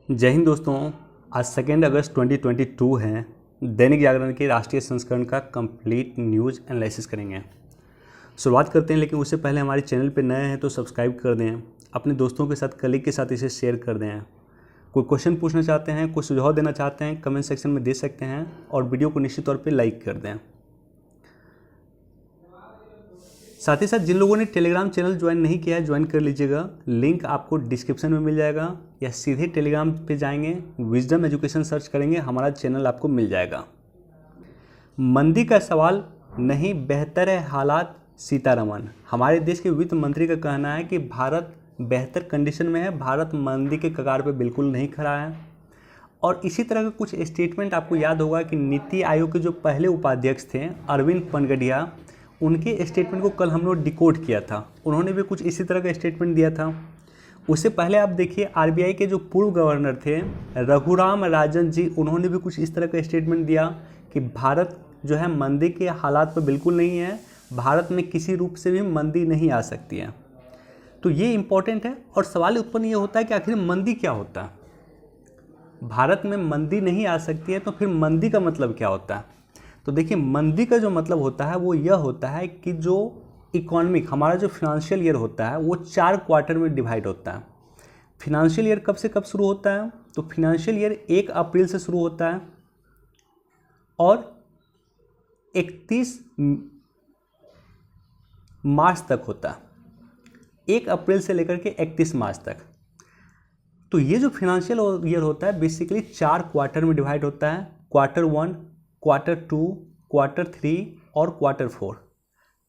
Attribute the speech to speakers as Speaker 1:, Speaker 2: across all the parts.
Speaker 1: जय हिंद दोस्तों। आज 2 अगस्त 2022 है। दैनिक जागरण के राष्ट्रीय संस्करण का कंप्लीट न्यूज़ एनालिसिस करेंगे। शुरुआत करते हैं, लेकिन उससे पहले हमारे चैनल पे नए हैं तो सब्सक्राइब कर दें, अपने दोस्तों के साथ, कलीग के साथ इसे शेयर कर दें। कोई क्वेश्चन पूछना चाहते हैं, कोई सुझाव देना चाहते हैं, कमेंट सेक्शन में दे सकते हैं और वीडियो को निश्चित तौर पर लाइक कर दें। साथ ही साथ जिन लोगों ने टेलीग्राम चैनल ज्वाइन नहीं किया है, ज्वाइन कर लीजिएगा। लिंक आपको डिस्क्रिप्शन में मिल जाएगा या सीधे टेलीग्राम पे जाएंगे, विजडम एजुकेशन सर्च करेंगे, हमारा चैनल आपको मिल जाएगा। मंदी का सवाल नहीं, बेहतर है हालात, सीतारमण। हमारे देश के वित्त मंत्री का कहना है कि भारत बेहतर कंडीशन में है, भारत मंदी के कगार पे बिल्कुल नहीं खड़ा है। और इसी तरह के कुछ स्टेटमेंट आपको याद होगा कि नीति आयोग के जो पहले उपाध्यक्ष थे अरविंद पनगडिया, उनके स्टेटमेंट को कल हम लोग डिकोड किया था। उन्होंने भी कुछ इसी तरह का स्टेटमेंट दिया था। उससे पहले आप देखिए आरबीआई के जो पूर्व गवर्नर थे रघुराम राजन जी, उन्होंने भी कुछ इस तरह का स्टेटमेंट दिया कि भारत जो है मंदी के हालात पर बिल्कुल नहीं है, भारत में किसी रूप से भी मंदी नहीं आ सकती है। तो ये इम्पोर्टेंट है और सवाल उत्पन्न ये होता है कि आखिर मंदी क्या होता है। भारत में मंदी नहीं आ सकती है तो फिर मंदी का मतलब क्या होता है। तो देखिए, मंदी का जो मतलब होता है वो यह होता है कि जो इकोनॉमिक हमारा जो फिनेंशियल ईयर होता है वो 4 क्वार्टर में डिवाइड होता है। फिनेंशियल ईयर कब से कब शुरू होता है? तो फिनेंशियल ईयर 1 अप्रैल से शुरू होता है और 31 मार्च तक होता है। 1 अप्रैल से लेकर के 31 मार्च तक। तो ये जो फिनेंशियल ईयर होता है बेसिकली 4 क्वार्टर में डिवाइड होता है। क्वार्टर 1, क्वार्टर 2, क्वार्टर 3 और क्वार्टर 4।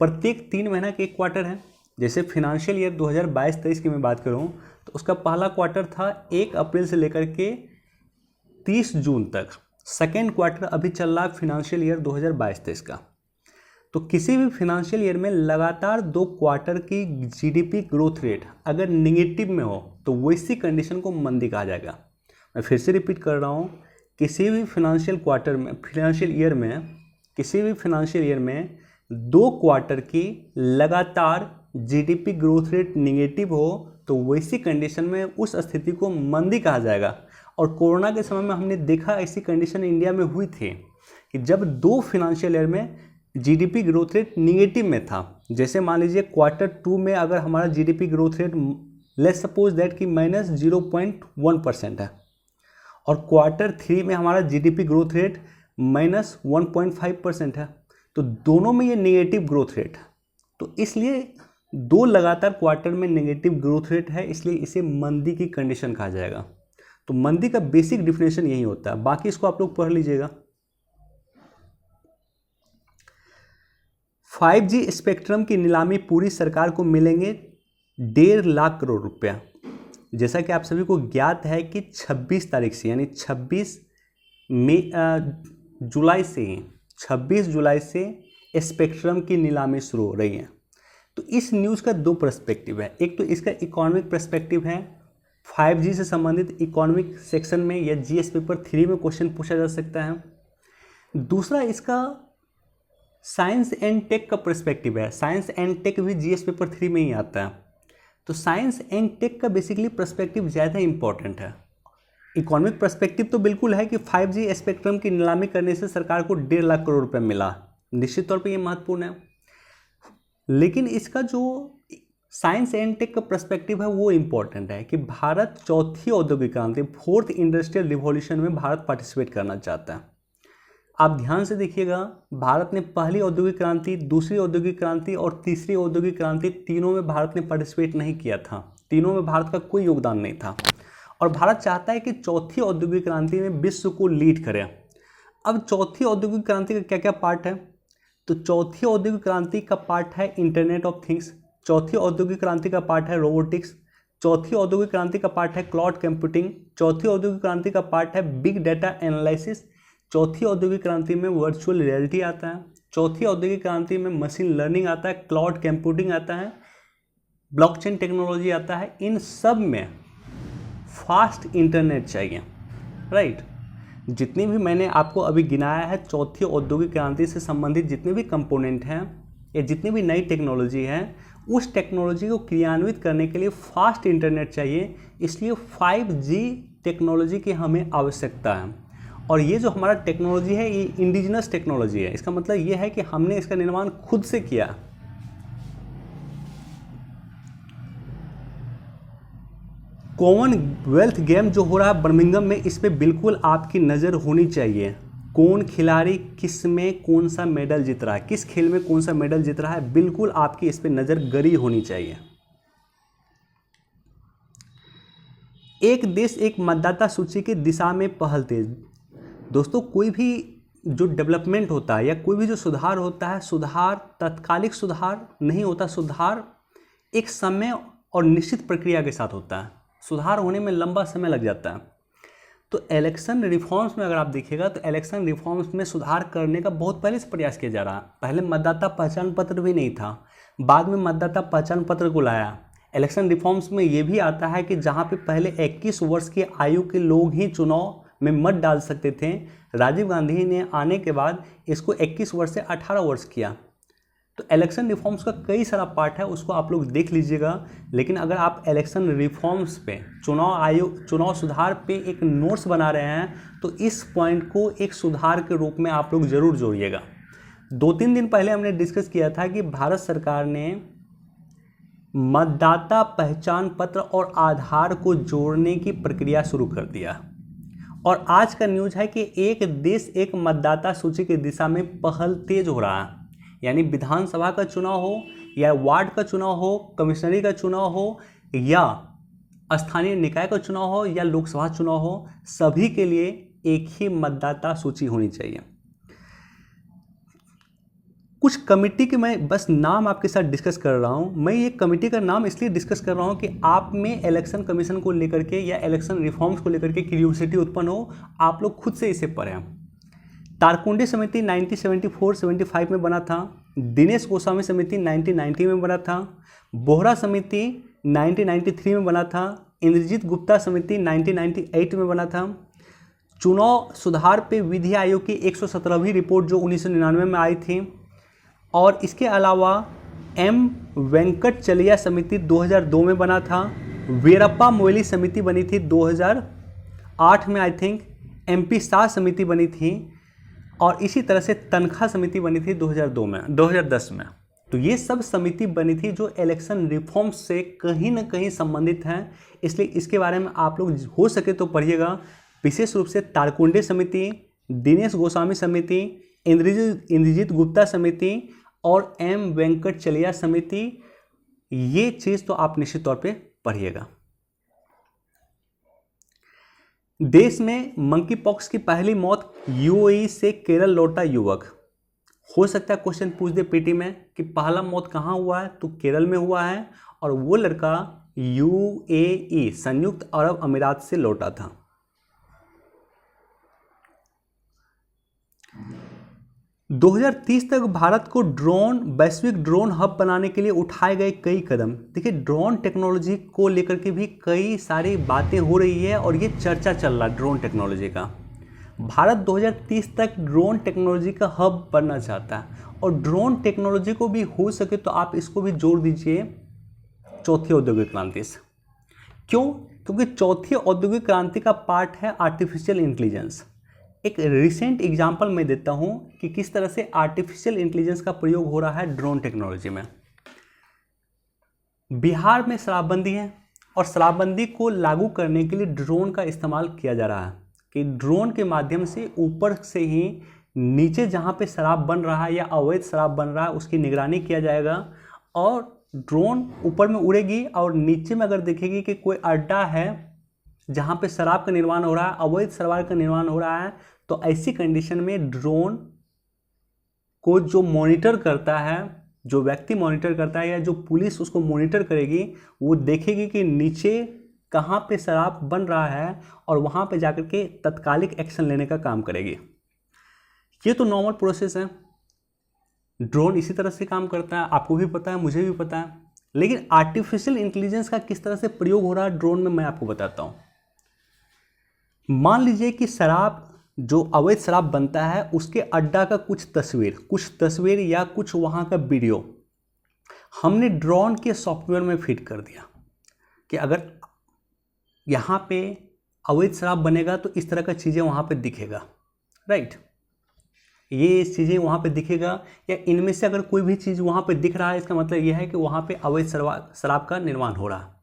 Speaker 1: प्रत्येक 3 महीना के एक क्वार्टर है। जैसे फिनेंशियल ईयर 2022-23 की मैं बात करूं तो उसका पहला क्वार्टर था 1 अप्रैल से लेकर के 30 जून तक। सेकेंड क्वार्टर अभी चल रहा है फिनेंशियल ईयर 2022-23 का। तो किसी भी फिनेंशियल ईयर में लगातार 2 क्वार्टर की जीडीपी ग्रोथ रेट अगर निगेटिव में हो तो वैसी कंडीशन को मंदी कहा जाएगा। मैं फिर से रिपीट कर रहा हूँ, किसी भी फिनेंशियल ईयर में 2 क्वार्टर की लगातार जीडीपी ग्रोथ रेट निगेटिव हो तो वैसी कंडीशन में उस स्थिति को मंदी कहा जाएगा। और कोरोना के समय में हमने देखा ऐसी कंडीशन इंडिया में हुई थी कि जब 2 फिनेंशियल ईयर में जीडीपी ग्रोथ रेट निगेटिव में था। जैसे मान लीजिए क्वार्टर 2 में अगर हमारा GDP growth rate let's suppose that कि -0.1% है और क्वार्टर 3 में हमारा जीडीपी ग्रोथ रेट -1.5% है, तो दोनों में ये नेगेटिव ग्रोथ रेट है। तो इसलिए 2 लगातार क्वार्टर में नेगेटिव ग्रोथ रेट है, इसलिए इसे मंदी की कंडीशन कहा जाएगा। तो मंदी का बेसिक डिफिनेशन यही होता है, बाकी इसको आप लोग पढ़ लीजिएगा। 5G स्पेक्ट्रम की नीलामी पूरी सरकार को मिलेंगे 1.5 लाख करोड़ रुपया। जैसा कि आप सभी को ज्ञात है कि 26 तारीख से यानी 26 जुलाई से स्पेक्ट्रम की नीलामी शुरू हो रही है। तो इस न्यूज़ का 2 पर्सपेक्टिव है। एक तो इसका इकोनॉमिक पर्सपेक्टिव है, 5G से संबंधित इकोनॉमिक सेक्शन में या जीएस पेपर 3 में क्वेश्चन पूछा जा सकता है। दूसरा इसका साइंस एंड टेक का पर्सपेक्टिव है। साइंस एंड टेक भी जीएस पेपर 3 में ही आता है। तो साइंस एंड टेक का बेसिकली पर्सपेक्टिव ज़्यादा इंपॉर्टेंट है। इकोनॉमिक पर्सपेक्टिव तो बिल्कुल है कि 5G स्पेक्ट्रम की नीलामी करने से सरकार को 1.5 लाख करोड़ रुपए मिला, निश्चित तौर पे ये महत्वपूर्ण है। लेकिन इसका जो साइंस एंड टेक का पर्सपेक्टिव है वो इम्पोर्टेंट है कि भारत चौथी औद्योगिक क्रांति 4th इंडस्ट्रियल रिवॉल्यूशन में भारत पार्टिसिपेट करना चाहता है। आप ध्यान से देखिएगा, भारत ने पहली औद्योगिक क्रांति, दूसरी औद्योगिक क्रांति और तीसरी औद्योगिक क्रांति तीनों में भारत ने पार्टिसिपेट नहीं किया था। तीनों में भारत का कोई योगदान नहीं था और भारत चाहता है कि चौथी औद्योगिक क्रांति में विश्व को लीड करें। अब चौथी औद्योगिक क्रांति का क्या क्या पार्ट है? तो चौथी औद्योगिक क्रांति का पार्ट है इंटरनेट ऑफ थिंग्स, चौथी औद्योगिक क्रांति का पार्ट है रोबोटिक्स, चौथी औद्योगिक क्रांति का पार्ट है क्लाउड कंप्यूटिंग, चौथी औद्योगिक क्रांति का पार्ट है बिग डाटा एनालिसिस, चौथी औद्योगिक क्रांति में वर्चुअल रियलिटी आता है, चौथी औद्योगिक क्रांति में मशीन लर्निंग आता है, क्लाउड कंप्यूटिंग आता है, ब्लॉकचेन टेक्नोलॉजी आता है। इन सब में फास्ट इंटरनेट चाहिए, राइट। जितनी भी मैंने आपको अभी गिनाया है चौथी औद्योगिक क्रांति से संबंधित जितने भी कंपोनेंट हैं या जितनी भी नई टेक्नोलॉजी है, उस टेक्नोलॉजी को क्रियान्वित करने के लिए फास्ट इंटरनेट चाहिए। इसलिए 5G टेक्नोलॉजी की हमें आवश्यकता है, और ये जो हमारा टेक्नोलॉजी है ये इंडिजिनस टेक्नोलॉजी है। इसका मतलब ये है कि हमने इसका निर्माण खुद से किया। कॉमनवेल्थ गेम जो हो रहा है बर्मिंघम में, इस पे बिल्कुल आपकी नज़र होनी चाहिए। कौन खिलाड़ी किस में कौन सा मेडल जीत रहा है, किस खेल में कौन सा मेडल जीत रहा है, बिल्कुल आपकी इस पे नज़र गड़ी होनी चाहिए। एक देश एक मतदाता सूची की दिशा में पहल तेज। दोस्तों, कोई भी जो डेवलपमेंट होता है या कोई भी जो सुधार होता है, सुधार तात्कालिक सुधार नहीं होता। सुधार एक समय और निश्चित प्रक्रिया के साथ होता है। सुधार होने में लंबा समय लग जाता है। तो इलेक्शन रिफॉर्म्स में अगर आप देखिएगा तो इलेक्शन रिफॉर्म्स में सुधार करने का बहुत पहले से प्रयास किया जा रहा है। पहले मतदाता पहचान पत्र भी नहीं था, बाद में मतदाता पहचान पत्र को लाया। इलेक्शन रिफॉर्म्स में ये भी आता है कि जहाँ पे पहले 21 वर्ष की आयु के लोग ही चुनाव में मत डाल सकते थे, राजीव गांधी ने आने के बाद इसको 21 वर्ष से 18 वर्ष किया। तो इलेक्शन रिफॉर्म्स का कई सारा पार्ट है, उसको आप लोग देख लीजिएगा। लेकिन अगर आप इलेक्शन रिफॉर्म्स पे, चुनाव सुधार पे एक नोट्स बना रहे हैं तो इस पॉइंट को एक सुधार के रूप में आप लोग जरूर जोड़िएगा। 2-3 दिन पहले हमने डिस्कस किया था कि भारत सरकार ने मतदाता पहचान पत्र और आधार को जोड़ने की प्रक्रिया शुरू कर दिया, और आज का न्यूज़ है कि एक देश एक मतदाता सूची की दिशा में पहल तेज हो रहा है। यानी विधानसभा का चुनाव हो या वार्ड का चुनाव हो, कमिश्नरी का चुनाव हो या स्थानीय निकाय का चुनाव हो या लोकसभा चुनाव हो, सभी के लिए एक ही मतदाता सूची होनी चाहिए। कुछ कमेटी के मैं बस नाम आपके साथ डिस्कस कर रहा हूं। मैं ये कमेटी का नाम इसलिए डिस्कस कर रहा हूं कि आप में इलेक्शन कमीशन को लेकर के या इलेक्शन रिफॉर्म्स को लेकर के क्यूरियोसिटी उत्पन्न हो, आप लोग खुद से इसे पढ़ें। तारकुंडे समिति 1974-75 में बना था। दिनेश गोस्वामी समिति 1990 में बना था। बोहरा समिति 1993 में बना था। इंद्रजीत गुप्ता समिति 1998 में बना था। चुनाव सुधार पे विधि आयोग की 117वीं रिपोर्ट जो 1999 में आई थी। और इसके अलावा एम वेंकटचलैया समिति 2002 में बना था। वीरप्पा मोइली समिति बनी थी 2008 में, आई थिंक। MP शाह समिति बनी थी, और इसी तरह से तनख्वाह समिति बनी थी 2010 में। तो ये सब समिति बनी थी जो इलेक्शन रिफॉर्म्स से कहीं ना कहीं संबंधित हैं, इसलिए इसके बारे में आप लोग हो सके तो पढ़िएगा। विशेष रूप से तारकुंडे समिति, दिनेश गोस्वामी समिति, इंद्रजीत गुप्ता समिति और एम वेंकटचलैया समिति, ये चीज़ तो आप निश्चित तौर पे पढ़िएगा। देश में मंकी पॉक्स की पहली मौत UAE से केरल लौटा युवक। हो सकता है क्वेश्चन पूछ दे पीटी में कि पहला मौत कहाँ हुआ है, तो केरल में हुआ है, और वो लड़का UAE संयुक्त अरब अमीरात से लौटा था। – 2030 तक भारत को वैश्विक ड्रोन हब बनाने के लिए उठाए गए कई कदम। देखिए, ड्रोन टेक्नोलॉजी को लेकर के भी कई सारी बातें हो रही है और ये चर्चा चल रहा है ड्रोन टेक्नोलॉजी का। भारत 2030 तक ड्रोन टेक्नोलॉजी का हब बनना चाहता है, और ड्रोन टेक्नोलॉजी को भी हो सके तो आप इसको भी जोड़ दीजिए चौथी औद्योगिक क्रांति से। क्यों? क्योंकि चौथी औद्योगिक क्रांति का पार्ट है आर्टिफिशियल इंटेलिजेंस। एक रिसेंट एग्जांपल मैं देता हूं कि किस तरह से आर्टिफिशियल इंटेलिजेंस का प्रयोग हो रहा है ड्रोन टेक्नोलॉजी में। बिहार में शराबबंदी है, और शराबबंदी को लागू करने के लिए ड्रोन का इस्तेमाल किया जा रहा है कि ड्रोन के माध्यम से ऊपर से ही नीचे जहां पे शराब बन रहा है या अवैध शराब बन रहा है उसकी निगरानी किया जाएगा, और ड्रोन ऊपर में उड़ेगी और नीचे में अगर देखेगी कि कोई अड्डा है जहां पे शराब का निर्माण हो रहा है, अवैध शराब का निर्माण हो रहा है, तो ऐसी कंडीशन में ड्रोन को जो मॉनिटर करता है, जो व्यक्ति मॉनिटर करता है या जो पुलिस उसको मॉनिटर करेगी, वो देखेगी कि नीचे कहाँ पे शराब बन रहा है और वहाँ पे जाकर के तत्कालिक एक्शन लेने का काम करेगी। ये तो नॉर्मल प्रोसेस है, ड्रोन इसी तरह से काम करता है, आपको भी पता है, मुझे भी पता है। लेकिन आर्टिफिशियल इंटेलिजेंस का किस तरह से प्रयोग हो रहा है ड्रोन में, मैं आपको बताता हूँ। मान लीजिए कि शराब, जो अवैध शराब बनता है, उसके अड्डा का कुछ तस्वीर या कुछ वहाँ का वीडियो हमने ड्रोन के सॉफ्टवेयर में फिट कर दिया कि अगर यहाँ पे अवैध शराब बनेगा तो इस तरह का चीज़ें वहाँ पे दिखेगा, राइट। ये चीज़ें वहाँ पे दिखेगा, या इनमें से अगर कोई भी चीज़ वहाँ पे दिख रहा है, इसका मतलब यह है कि वहाँ पे अवैध शराब का निर्माण हो रहा है।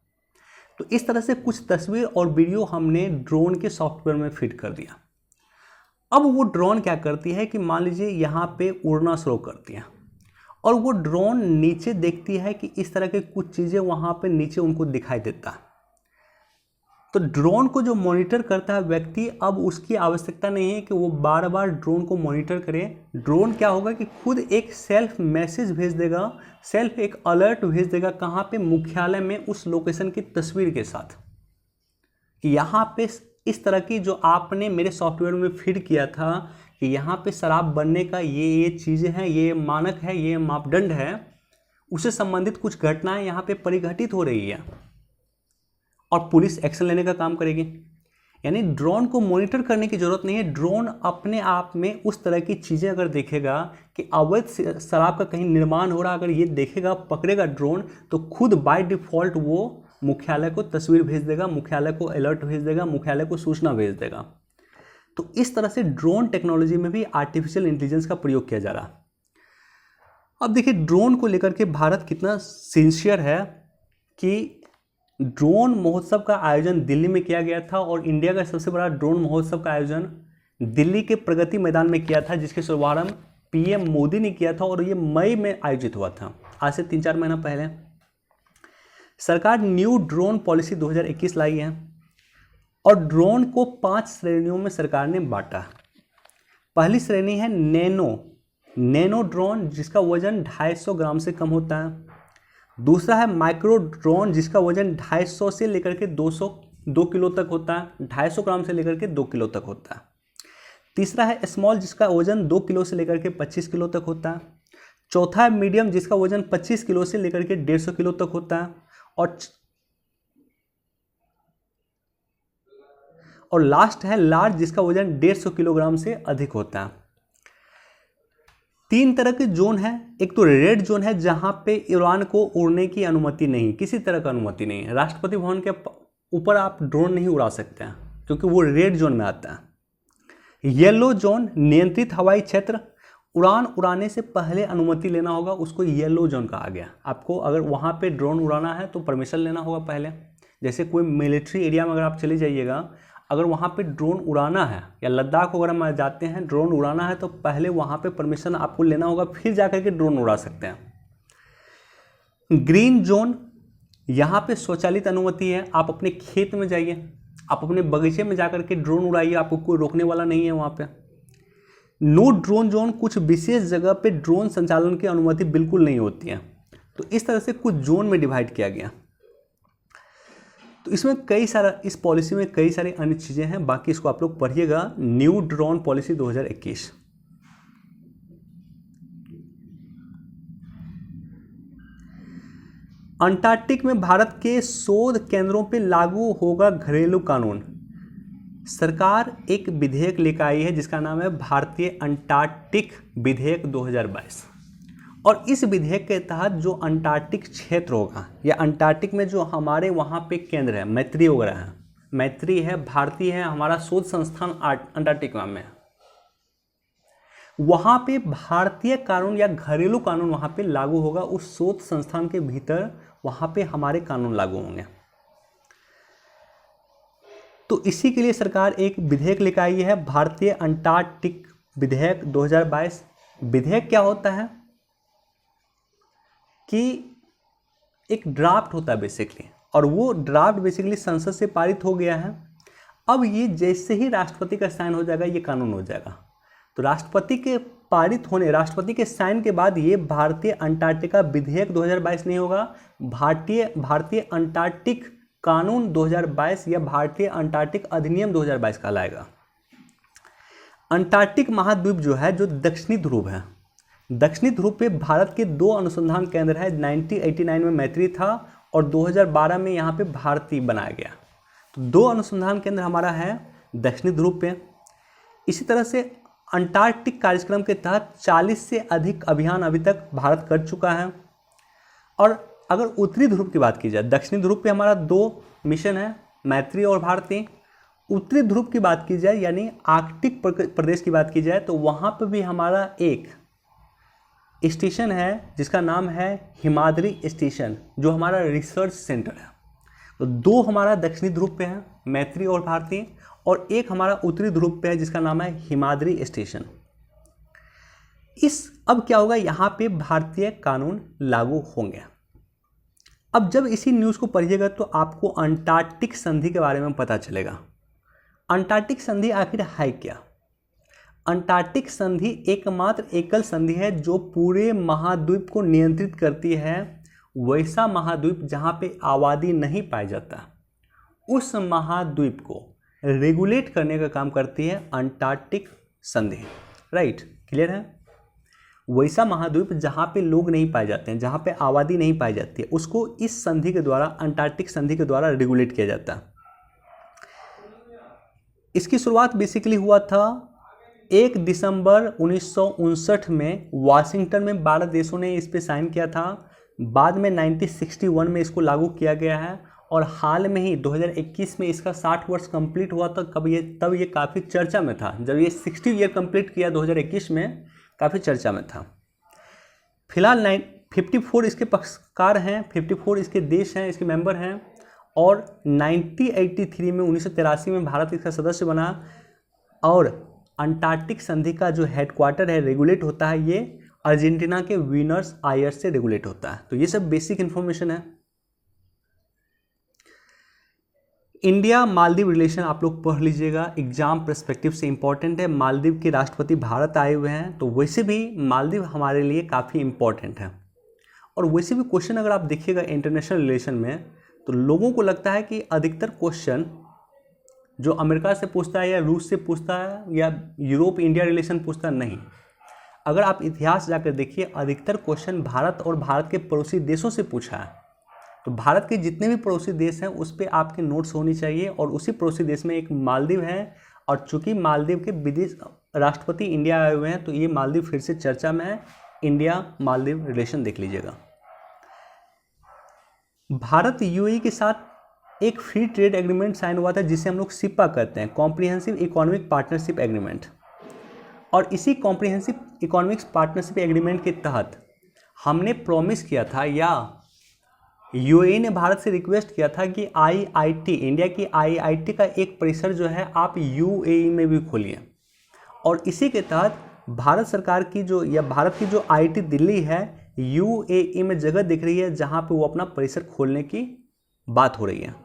Speaker 1: तो इस तरह से कुछ तस्वीर और वीडियो हमने ड्रोन के सॉफ्टवेयर में फिट कर दिया। अब वो ड्रोन क्या करती है कि मान लीजिए यहाँ पे उड़ना शुरू करती है, और वो ड्रोन नीचे देखती है कि इस तरह के कुछ चीज़ें वहाँ पे नीचे उनको दिखाई देता है। तो ड्रोन को जो मॉनिटर करता है व्यक्ति, अब उसकी आवश्यकता नहीं है कि वो बार बार ड्रोन को मॉनिटर करे। ड्रोन क्या होगा कि खुद एक सेल्फ मैसेज भेज देगा, सेल्फ एक अलर्ट भेज देगा, कहाँ पे, मुख्यालय में, उस लोकेशन की तस्वीर के साथ, कि यहाँ पे इस तरह की जो आपने मेरे सॉफ्टवेयर में फीड किया था कि यहाँ पे शराब बनने का ये चीज़ें हैं, ये मानक है, ये मापदंड है, उससे संबंधित कुछ घटनाएं यहाँ पे परिघटित हो रही है, और पुलिस एक्शन लेने का काम करेगी। यानी ड्रोन को मॉनिटर करने की जरूरत नहीं है। ड्रोन अपने आप में उस तरह की चीज़ें अगर देखेगा कि अवैध शराब का कहीं निर्माण हो रहा, अगर ये देखेगा, पकड़ेगा ड्रोन, तो खुद बाय डिफ़ॉल्ट वो मुख्यालय को तस्वीर भेज देगा, मुख्यालय को अलर्ट भेज देगा, मुख्यालय को सूचना भेज देगा। तो इस तरह से ड्रोन टेक्नोलॉजी में भी आर्टिफिशियल इंटेलिजेंस का प्रयोग किया जा रहा है। अब देखिए ड्रोन को लेकर के भारत कितना सिंसियर है कि ड्रोन महोत्सव का आयोजन दिल्ली में किया गया था, और इंडिया का सबसे बड़ा ड्रोन महोत्सव का आयोजन दिल्ली के प्रगति मैदान में किया था, जिसके शुभारंभ पीएम मोदी ने किया था, और ये मई में आयोजित हुआ था, आज से 3-4 महीना पहले। सरकार न्यू ड्रोन पॉलिसी 2021 लाई है, और ड्रोन को 5 श्रेणियों में सरकार ने बांटा। पहली श्रेणी है नैनो ड्रोन, जिसका वजन 250 ग्राम से कम होता है। दूसरा है माइक्रो ड्रोन, जिसका वजन 250 से लेकर के 2 किलो तक होता है, 250 ग्राम से लेकर के 2 किलो तक होता है। तीसरा है स्मॉल, जिसका वजन 2 किलो से लेकर के 25 किलो तक होता है। चौथा है मीडियम, जिसका वजन 25 किलो से लेकर के 150 किलो तक होता है। और लास्ट है लार्ज, जिसका वजन 150 किलोग्राम से अधिक होता है। 3 तरह के जोन है। एक तो रेड जोन है, जहां पे उड़ान को उड़ने की अनुमति नहीं, किसी तरह का अनुमति नहीं है। राष्ट्रपति भवन के ऊपर आप ड्रोन नहीं उड़ा सकते हैं, क्योंकि वो रेड जोन में आता है। येलो जोन, नियंत्रित हवाई क्षेत्र, उड़ान उड़ाने से पहले अनुमति लेना होगा, उसको येलो जोन कहा गया। आपको अगर वहाँ पे ड्रोन उड़ाना है तो परमिशन लेना होगा पहले। जैसे कोई मिलिट्री एरिया में अगर आप चले जाइएगा, अगर वहाँ पे ड्रोन उड़ाना है, या लद्दाख वगैरह में जाते हैं ड्रोन उड़ाना है, तो पहले वहाँ पे परमिशन आपको लेना होगा, फिर जाकर के ड्रोन उड़ा सकते हैं। ग्रीन जोन, यहाँ पे स्वचालित अनुमति है। आप अपने खेत में जाइए, आप अपने बगीचे में जाकर के ड्रोन उड़ाइए, आपको कोई रोकने वाला नहीं है वहाँ पे। नो ड्रोन जोन, कुछ विशेष जगह पे ड्रोन संचालन की अनुमति बिल्कुल नहीं होती है। तो इस तरह से कुछ जोन में डिवाइड किया गया। तो इसमें कई सारा, इस पॉलिसी में कई सारी अन्य चीज़ें हैं, बाकी इसको आप लोग पढ़िएगा, न्यू ड्रोन पॉलिसी 2021। अंटार्कटिक में भारत के शोध केंद्रों पर लागू होगा घरेलू कानून। सरकार एक विधेयक लेकर आई है जिसका नाम है भारतीय अंटार्कटिक विधेयक 2022, और इस विधेयक के तहत जो अंटार्कटिक क्षेत्र होगा, या अंटार्कटिक में जो हमारे वहाँ पे केंद्र है, मैत्री वगैरह है, मैत्री है, भारतीय है, हमारा शोध संस्थान अंटार्कटिक में है, वहाँ पे भारतीय कानून या घरेलू कानून वहाँ पे लागू होगा। उस शोध संस्थान के भीतर वहाँ पे हमारे कानून लागू होंगे। तो इसी के लिए सरकार एक विधेयक लेकर आई है, भारतीय अंटार्कटिक विधेयक 2022। विधेयक क्या होता है कि एक ड्राफ्ट होता है बेसिकली, और वो ड्राफ्ट बेसिकली संसद से पारित हो गया है। अब ये जैसे ही राष्ट्रपति का साइन हो जाएगा, ये कानून हो जाएगा। तो राष्ट्रपति के पारित होने, राष्ट्रपति के साइन के बाद ये भारतीय अंटार्कटिका विधेयक 2022 नहीं होगा, भारतीय अंटार्कटिक कानून 2022 या भारतीय अंटार्कटिक अधिनियम 2022 कहलाएगा। अंटार्कटिक महाद्वीप जो है, जो दक्षिणी ध्रुव है, दक्षिणी ध्रुव पे भारत के 2 अनुसंधान केंद्र है। 1989 में मैत्री था, और 2012 में यहाँ पे भारती बनाया गया। तो 2 अनुसंधान केंद्र हमारा है दक्षिणी ध्रुव पे। इसी तरह से अंटार्कटिक कार्यक्रम के तहत 40 से अधिक अभियान अभी तक भारत कर चुका है। और अगर उत्तरी ध्रुव की बात की जाए, दक्षिणी ध्रुव पे हमारा 2 मिशन है, मैत्री और भारती। उत्तरी ध्रुव की बात की जाए यानी आर्कटिक प्रदेश की बात की जाए तो वहाँ पर भी हमारा एक स्टेशन है जिसका नाम है हिमाद्री स्टेशन, जो हमारा रिसर्च सेंटर है। तो दो हमारा दक्षिणी ध्रुव पे है, मैत्री और भारती, और एक हमारा उत्तरी ध्रुव पे है जिसका नाम है हिमाद्री स्टेशन। अब क्या होगा, यहाँ पे भारतीय कानून लागू होंगे। अब जब इसी न्यूज़ को पढ़िएगा तो आपको अंटार्कटिक संधि के बारे में पता चलेगा। अंटार्कटिक संधि आखिर है क्या? अंटार्कटिक संधि एकमात्र एकल संधि है जो पूरे महाद्वीप को नियंत्रित करती है। वैसा महाद्वीप जहाँ पे आबादी नहीं पाया जाता, उस महाद्वीप को रेगुलेट करने का काम करती है अंटार्कटिक संधि। राइट, क्लियर है? वैसा महाद्वीप जहाँ पे लोग नहीं पाए जाते हैं, जहाँ पे आबादी नहीं पाई जाती है, उसको इस संधि के द्वारा, अंटार्कटिक संधि के द्वारा रेगुलेट किया जाता है। इसकी शुरुआत बेसिकली हुआ था 1 दिसंबर 1959 में वाशिंगटन में 12 देशों ने इस पे साइन किया था। बाद में 1961 में इसको लागू किया गया है और हाल में ही 2021 में इसका 60 वर्ष कंप्लीट हुआ था। तब ये काफ़ी चर्चा में था। जब ये 60 ईयर कंप्लीट किया 2021 में, काफ़ी चर्चा में था। फिलहाल 54 इसके पक्षकार हैं, 54 इसके देश हैं, इसके मेंबर हैं, और 1983 में 1983 में भारत इसका सदस्य बना। और अंटार्कटिक संधि का जो हेडक्वार्टर है, रेगुलेट होता है, ये अर्जेंटीना के व्यूनस आयर्स से रेगुलेट होता है। तो ये सब बेसिक इन्फॉर्मेशन है। इंडिया मालदीव रिलेशन आप लोग पढ़ लीजिएगा, एग्जाम पर्सपेक्टिव से इंपॉर्टेंट है। मालदीव के राष्ट्रपति भारत आए हुए हैं, तो वैसे भी मालदीव हमारे लिए काफ़ी इंपॉर्टेंट है। और वैसे भी क्वेश्चन अगर आप देखिएगा इंटरनेशनल रिलेशन में, तो लोगों को लगता है कि अधिकतर क्वेश्चन जो अमेरिका से पूछता है या रूस से पूछता है या यूरोप इंडिया रिलेशन पूछता है, नहीं। अगर आप इतिहास जाकर देखिए, अधिकतर क्वेश्चन भारत और भारत के पड़ोसी देशों से पूछा है। तो भारत के जितने भी पड़ोसी देश हैं उस पर आपके नोट्स होनी चाहिए, और उसी पड़ोसी देश में एक मालदीव है। और चूंकि मालदीव के विदेश राष्ट्रपति इंडिया आए हुए हैं, तो ये मालदीव फिर से चर्चा में है। इंडिया मालदीव रिलेशन देख लीजिएगा। भारत यूएई के साथ एक फ्री ट्रेड एग्रीमेंट साइन हुआ था जिसे हम लोग सिपा कहते हैं, कॉम्प्रिहेंसिव इकोनॉमिक पार्टनरशिप एग्रीमेंट। और इसी कॉम्प्रिहेंसिव इकोनॉमिक पार्टनरशिप एग्रीमेंट के तहत हमने प्रॉमिस किया था, या यूएई ने भारत से रिक्वेस्ट किया था कि आईआईटी, इंडिया की आईआईटी का एक परिसर जो है आप यूएई में भी खोलिए। और इसी के तहत भारत सरकार की जो, या भारत की जो आईआईटी दिल्ली है, यूएई में जगह दिख रही है जहां पे वो अपना परिसर खोलने की बात हो रही है।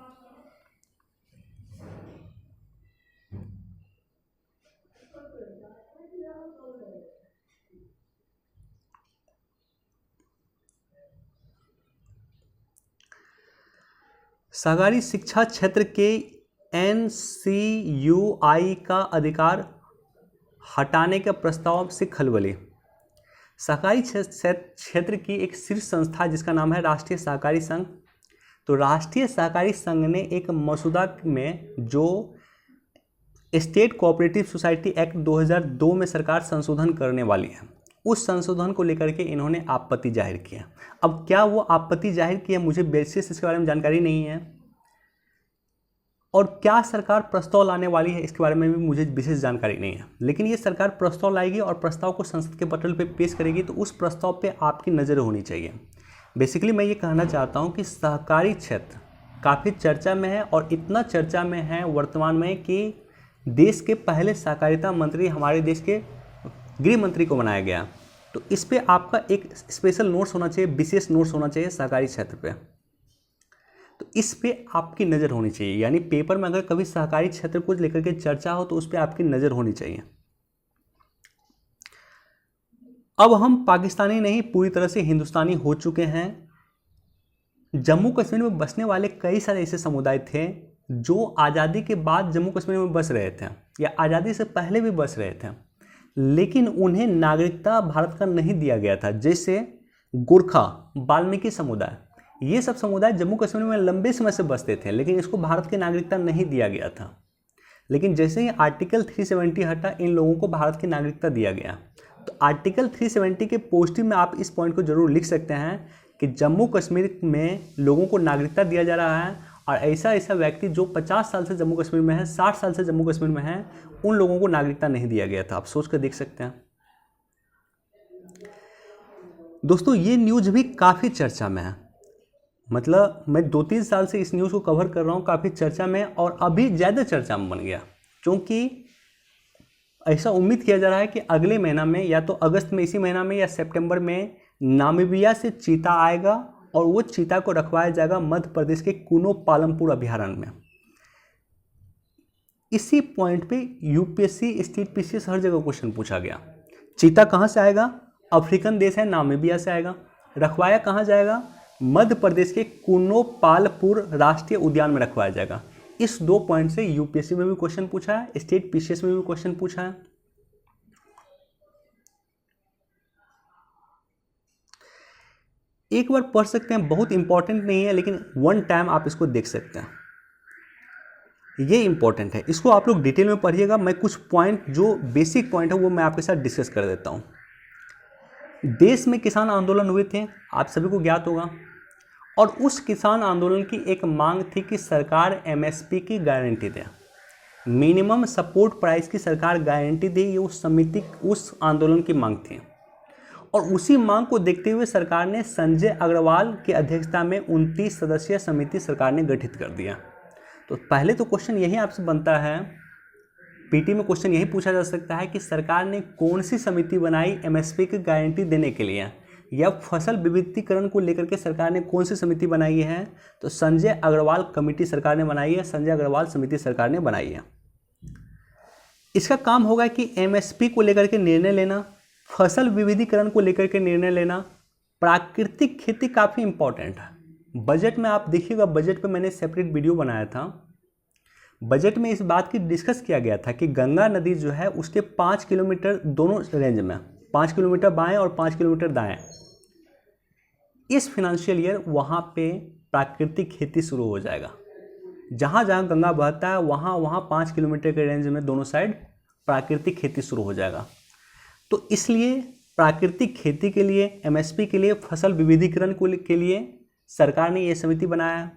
Speaker 1: सरकारी शिक्षा क्षेत्र के एनसीयूआई का अधिकार हटाने के प्रस्ताव से खलबली। सहकारी क्षेत्र की एक शीर्ष संस्था जिसका नाम है राष्ट्रीय सहकारी संघ। तो राष्ट्रीय सहकारी संघ ने एक मसौदा में, जो स्टेट कोऑपरेटिव सोसाइटी एक्ट 2002 में सरकार संशोधन करने वाली है, उस संशोधन को लेकर के इन्होंने आपत्ति जाहिर किया। अब क्या वो आपत्ति जाहिर किया, मुझे बेसिस इसके बारे में जानकारी नहीं है, और क्या सरकार प्रस्ताव लाने वाली है इसके बारे में भी मुझे विशेष जानकारी नहीं है। लेकिन ये सरकार प्रस्ताव लाएगी और प्रस्ताव को संसद के पटल पे पेश करेगी, तो उस प्रस्ताव पे आपकी नज़र होनी चाहिए। बेसिकली मैं ये कहना चाहता हूँ कि सहकारी क्षेत्र काफ़ी चर्चा में है, और इतना चर्चा में है वर्तमान में कि देश के पहले सहकारिता मंत्री हमारे देश के गृह मंत्री को बनाया गया। तो इस पर आपका एक स्पेशल नोट्स होना चाहिए, विशेष नोट्स होना चाहिए सहकारी क्षेत्र पे। तो इस पे आपकी नज़र होनी चाहिए, यानी पेपर में अगर कभी सहकारी क्षेत्र को लेकर के चर्चा हो तो उस पर आपकी नज़र होनी चाहिए। अब हम पाकिस्तानी नहीं, पूरी तरह से हिंदुस्तानी हो चुके हैं। जम्मू कश्मीर में बसने वाले कई सारे ऐसे समुदाय थे जो आज़ादी के बाद जम्मू कश्मीर में बस रहे थे, या आज़ादी से पहले भी बस रहे थे, लेकिन उन्हें नागरिकता भारत का नहीं दिया गया था। जैसे गोरखा, वाल्मीकि समुदाय, ये सब समुदाय जम्मू कश्मीर में लंबे समय से बसते थे, लेकिन इसको भारत की नागरिकता नहीं दिया गया था। लेकिन जैसे ही आर्टिकल 370 हटा, इन लोगों को भारत की नागरिकता दिया गया। तो आर्टिकल 370 के पॉजिटिव में आप इस पॉइंट को जरूर लिख सकते हैं कि जम्मू कश्मीर में लोगों को नागरिकता दिया जा रहा है, और ऐसा ऐसा व्यक्ति जो 50 साल से जम्मू कश्मीर में है, 60 साल से जम्मू कश्मीर में है, उन लोगों को नागरिकता नहीं दिया गया था। आप सोच कर देख सकते हैं दोस्तों। ये न्यूज़ भी काफ़ी चर्चा में है, मतलब मैं 2-3 साल से इस न्यूज़ को कवर कर रहा हूँ, काफ़ी चर्चा में और अभी ज़्यादा चर्चा में बन गया, क्योंकि ऐसा उम्मीद किया जा रहा है कि अगले महीना में, या तो अगस्त में, इसी महीना में या सितंबर में, नामीबिया से चीता आएगा और वो चीता को रखवाया जाएगा मध्य प्रदेश के कुनो पालमपुर अभयारण्य में। इसी पॉइंट पे यूपीएससी, स्टेट पीसीएस हर जगह क्वेश्चन पूछा गया। चीता कहाँ से आएगा? अफ्रीकन देश है नामीबिया से आएगा। रखवाया कहाँ जाएगा? मध्य प्रदेश के कुनो पालपुर राष्ट्रीय उद्यान में रखवाया जाएगा। इस 2 पॉइंट से यूपीएससी में भी क्वेश्चन पूछा है, स्टेट पीसीएस में भी क्वेश्चन पूछा है। एक बार पढ़ सकते हैं, बहुत इंपॉर्टेंट नहीं है, लेकिन वन टाइम आप इसको देख सकते हैं, ये इंपॉर्टेंट है। इसको आप लोग डिटेल में पढ़िएगा। मैं कुछ पॉइंट, जो बेसिक पॉइंट है, वो मैं आपके साथ डिस्कस कर देता हूँ। देश में किसान आंदोलन हुए थे, आप सभी को ज्ञात होगा, और उस किसान आंदोलन की एक मांग थी कि सरकार एमएसपी की गारंटी दे, मिनिमम सपोर्ट प्राइस की सरकार गारंटी दे। ये उस समिति, उस आंदोलन की मांग थी, और उसी मांग को देखते हुए सरकार ने संजय अग्रवाल की अध्यक्षता में 29 सदस्यीय समिति सरकार ने गठित कर दिया। तो पहले तो क्वेश्चन यही आपसे बनता है, पीटी में क्वेश्चन यही पूछा जा सकता है कि सरकार ने कौन सी समिति बनाई एमएसपी की गारंटी देने के लिए, या फसल विविधीकरण को लेकर के सरकार ने कौन सी समिति बनाई है? तो संजय अग्रवाल कमेटी सरकार ने बनाई है, संजय अग्रवाल समिति सरकार ने बनाई है। इसका काम होगा कि एमएसपी को लेकर के निर्णय लेना, फसल विविधीकरण को लेकर के निर्णय लेना, प्राकृतिक खेती काफ़ी इंपॉर्टेंट है। बजट में आप देखिएगा, बजट पे मैंने सेपरेट वीडियो बनाया था। बजट में इस बात की डिस्कस किया गया था कि गंगा नदी जो है उसके 5 किलोमीटर दोनों रेंज में, 5 किलोमीटर बाएं और 5 किलोमीटर दाएं, इस फिनेंशियल ईयर वहाँ पे प्राकृतिक खेती शुरू हो जाएगा। जहाँ जहाँ गंगा बहता है वहाँ वहाँ 5 किलोमीटर के रेंज में दोनों साइड प्राकृतिक खेती शुरू हो जाएगा। तो इसलिए प्राकृतिक खेती के लिए, एमएसपी के लिए, फसल विविधीकरण के लिए सरकार ने ये समिति बनाया।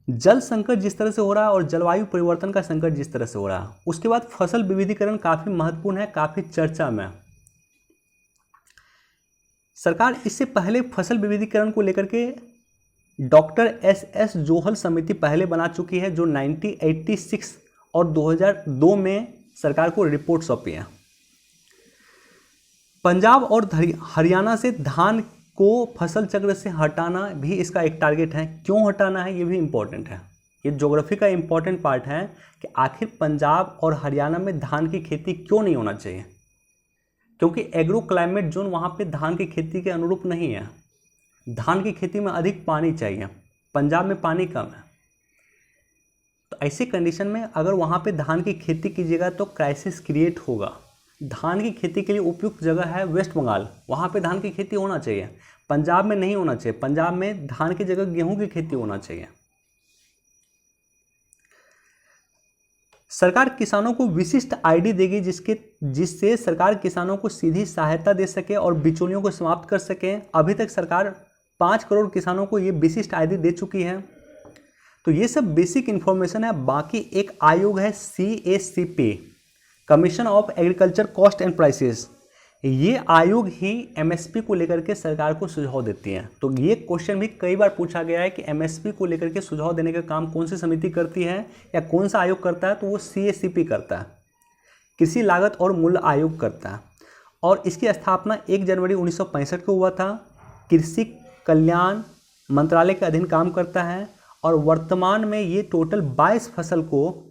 Speaker 1: जल संकट जिस तरह से हो रहा है और जलवायु परिवर्तन का संकट जिस तरह से हो रहा है, उसके बाद फसल विविधीकरण काफ़ी महत्वपूर्ण है, काफ़ी चर्चा में। सरकार इससे पहले फसल विविधीकरण को लेकर के डॉक्टर एस जोहल समिति पहले बना चुकी है, जो 1986 और 2002 में सरकार को रिपोर्ट सौंपी है। पंजाब और हरियाणा से धान को फसल चक्र से हटाना भी इसका एक टारगेट है। क्यों हटाना है, ये भी इम्पोर्टेंट है। ये ज्योग्राफी का इम्पोर्टेंट पार्ट है कि आखिर पंजाब और हरियाणा में धान की खेती क्यों नहीं होना चाहिए, क्योंकि एग्रो क्लाइमेट जोन वहाँ पे धान की खेती के अनुरूप नहीं है। धान की खेती में अधिक पानी चाहिए, पंजाब में पानी कम है। तो ऐसी कंडीशन में अगर वहाँ पे धान की खेती कीजिएगा तो क्राइसिस क्रिएट होगा। धान की खेती के लिए उपयुक्त जगह है वेस्ट बंगाल, वहाँ पे धान की खेती होना चाहिए, पंजाब में नहीं होना चाहिए। पंजाब में धान की जगह गेहूं की खेती होना चाहिए। सरकार किसानों को विशिष्ट आईडी देगी, जिससे सरकार किसानों को सीधी सहायता दे सके और बिचौलियों को समाप्त कर सके। अभी तक सरकार 5 करोड़ किसानों को ये विशिष्ट आईडी दे चुकी है। तो ये सब बेसिक इंफॉर्मेशन है। बाकी एक आयोग है CACP, commission of agriculture cost and prices. ये आयोग ही एमएसपी को लेकर के सरकार को सुझाव देती है। तो ये क्वेश्चन भी कई बार पूछा गया है कि एमएसपी को लेकर के सुझाव देने का काम कौन सी समिति करती है या कौन सा आयोग करता है, तो वो CACP करता है, कृषि लागत और मूल्य आयोग करता है। और इसकी स्थापना 1 जनवरी 1965 को हुआ था। कृषि कल्याण मंत्रालय के अधीन काम करता है और वर्तमान में ये टोटल 22 फसल को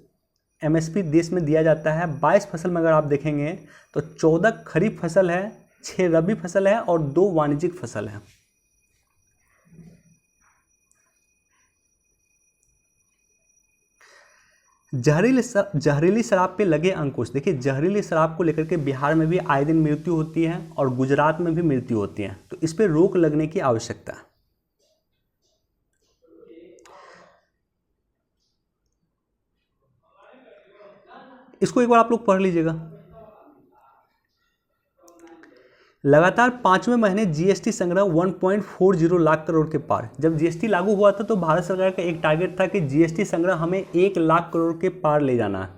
Speaker 1: एमएसपी देश में दिया जाता है। 22 फसल में अगर आप देखेंगे तो 14 खरीफ फसल है, 6 रबी फसल है और 2 वाणिज्यिक फसल है। जहरीली शराब पे लगे अंकुश। देखिए, जहरीली शराब को लेकर के बिहार में भी आए दिन मृत्यु होती है और गुजरात में भी मृत्यु होती है। तो इस पे रोक लगने की आवश्यकता है। इसको एक बार आप लोग पढ़ लीजिएगा। लगातार 5वें महीने जीएसटी संग्रह 1.40 लाख करोड़ के पार। जब जीएसटी लागू हुआ था तो भारत सरकार का एक टारगेट था कि जीएसटी संग्रह हमें 1 लाख करोड़ के पार ले जाना है,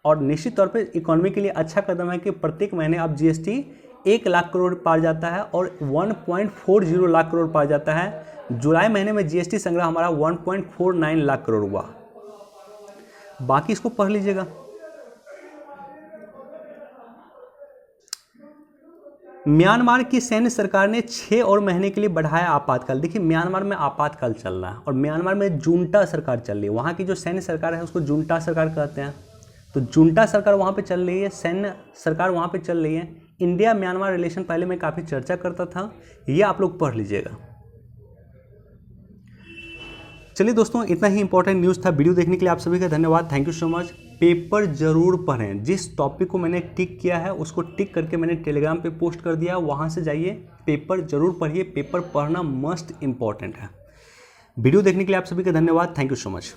Speaker 1: और निश्चित तौर पे इकोनॉमी के लिए अच्छा कदम है कि प्रत्येक महीने अब जीएसटी 1 लाख करोड़ पार जाता है और 1.40 लाख करोड़ पार जाता है। जुलाई महीने में जीएसटी संग्रह हमारा 1.49 लाख करोड़ हुआ। बाकी इसको पढ़ लीजिएगा। म्यांमार की सैन्य सरकार ने 6 और महीने के लिए बढ़ाया आपातकाल। देखिए म्यांमार में आपातकाल चल रहा है और म्यांमार में जुंटा सरकार चल रही है। वहाँ की जो सैन्य सरकार है उसको जुंटा सरकार कहते हैं। तो जुंटा सरकार वहाँ पे चल रही है, सैन्य सरकार वहाँ पे चल रही है। इंडिया म्यांमार रिलेशन पहले मैं काफ़ी चर्चा करता था, ये आप लोग पढ़ लीजिएगा। चलिए दोस्तों, इतना ही इंपॉर्टेंट न्यूज़ था। वीडियो देखने के लिए आप सभी का धन्यवाद। Thank you so much. Paper जरूर पढ़ें। जिस टॉपिक को मैंने टिक किया है उसको टिक करके मैंने टेलीग्राम पे पोस्ट कर दिया, वहाँ से जाइए, पेपर जरूर पढ़िए। पेपर पढ़ना मस्ट इम्पॉर्टेंट है। वीडियो देखने के लिए आप सभी का धन्यवाद। Thank you so much.